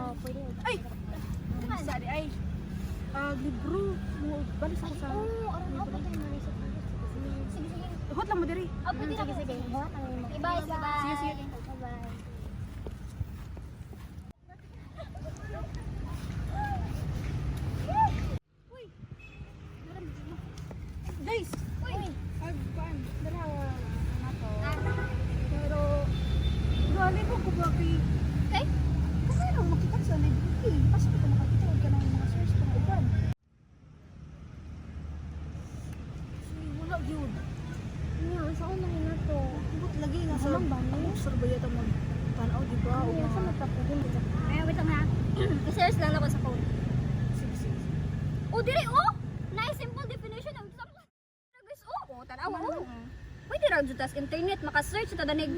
Oo, pwede. Ay! Saan ay? Libro. Balis ako sa... Oo, arang ako tayo na sa pulis. Sige, sige. Hot lang mo diri. Oh, pwede na. Sige, sige. Bye, bye. Sige, sige. Bye-bye. Guys! Uy! Agpan. Dalawa na to. Pero... Gali ko ko ba kay... Okay? Kasi lang makita sa nag-okay. Kasi ko makakita. Huwag ka ng mga source kung uban. Wala yun. Nga, saan na na to? Ibot lagi nga sa... Anong bani? Ano sa bayata mo? Tanaw, di ba? O Ay, saan mga... magpapagin dito? Ay, wait lang ha. I-search lang ako sa phone. Sige, sige. Oh, diri oh! Nice simple definition ng guys. Oh, tanawa oh. Pwede ra jud tas internet maka-search ta danig.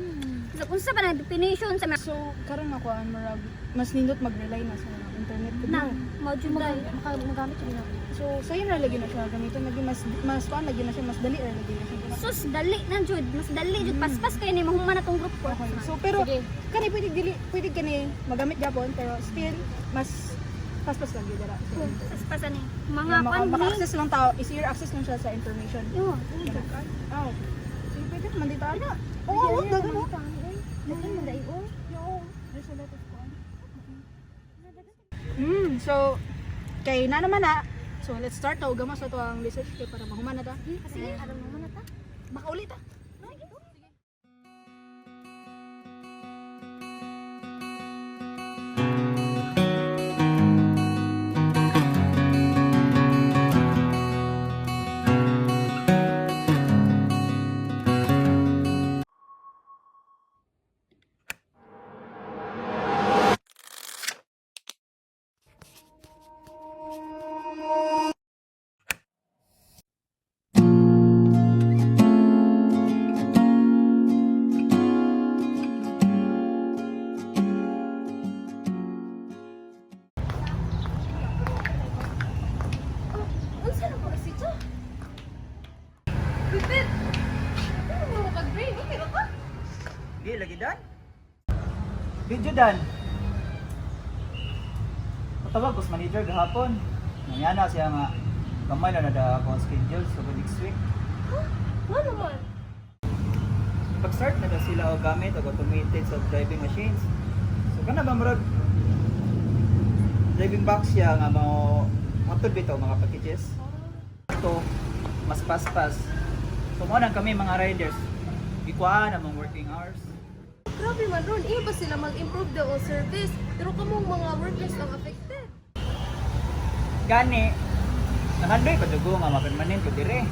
Sa unsa ba na definition sa So, karon ako ang marag mas nindot mag-rely na sa internet ko. na module dai magamit jud na. So, sayo na lagi na siya gamiton lagi mas kuan lagi na siya mas dali ra lagi na siya. Sus dali na jud, mas dali jud paspas kay ni mahuman na tong group ko. Okay. So, pero Sige. kani pwede kani magamit gyapon pero still mas paspas lang gyud ra. So, Paspasan ni mga mga pan ni. maka-access lang tao, easier access lang siya sa information. Yo, Oh. So, pwede man dito ana. Oo, dagan mo. Dagan man dai oh. There's a lot of fun. So kay na naman na. So let's start to gamas na to ang research kay para mahuman na ta. Sige, aron mo man ta. Baka ulit ta. Unsa na ko si Cho? Pipit. Ano mo kag-brain? Okay ra ka? Di lagi dan. Video dan. Patawag ko sa manager gahapon. Nangyan siya nga kamay na nada ako ang schedule so for next week. Ano naman? Pag-start na daw sila og gamit og automated sa driving machines. So kana ba murag driving box siya nga matod bitaw mga packages. Ito mas paspas. So mo nang kami mga riders. Ikuan among working hours. Grabe man ron, iya ba sila mag-improve daw ang service? Pero kamong mga workers ang affected. Gani nahandoy pa dugo nga mapermanent ko dire.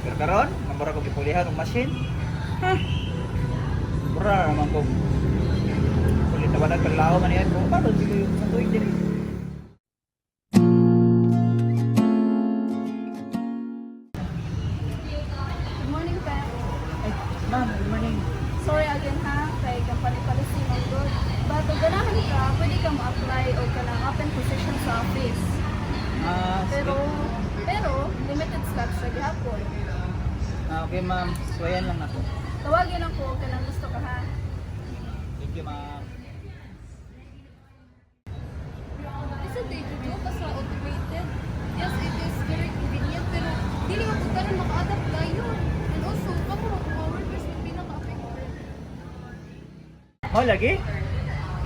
Pero karon, namura ko gipulihan og machine. Mura naman ko. Kulit na walang kalao man yan. Kung paano sila yung sa tuwing dire. Good morning, pa. Ay, ma'am, good morning. Sorry again ha, kay company policy mo good. But kung ganahan ka, pwede ka ma-apply o ka ng open position sa office. Sige. Pero limited slots sa gihapon. Okay ma'am, suwayan lang ako. Tawagin ako ka nang gusto ka ha. Thank you ma'am. Isa day to basta automated. Yes, it is very convenient pero dili man pud karon maka-adapt kayo. And also, kamo mga workers yung pinaka-affected. Mo lagi?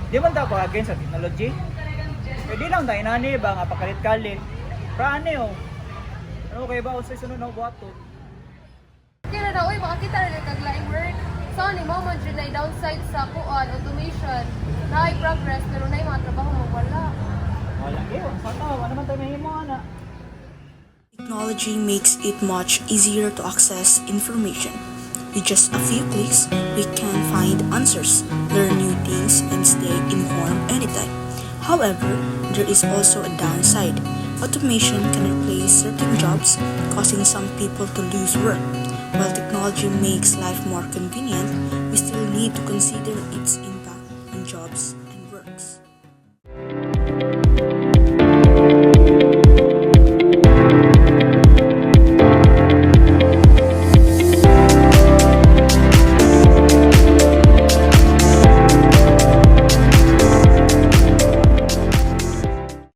Di man ta ko against sa technology. Pwede lang tayo nani ba nga pakalit-kalit. Praane oh. Ano kayo ba sa sunod na buhaton? Kaya na, uy, makakita na ng kaglaing work. So, ni mo man dyan na downside sa kuan, automation. Na progress pero na mga trabaho mo wala. Wala kayo. Sa tao, ano man tayo mahimo ana? Technology makes it much easier to access information. With just a few clicks, we can find answers, learn new things, and stay informed anytime. However, there is also a downside. Automation can replace certain jobs, causing some people to lose work. While technology makes life more convenient, we still need to consider its impact on jobs and works.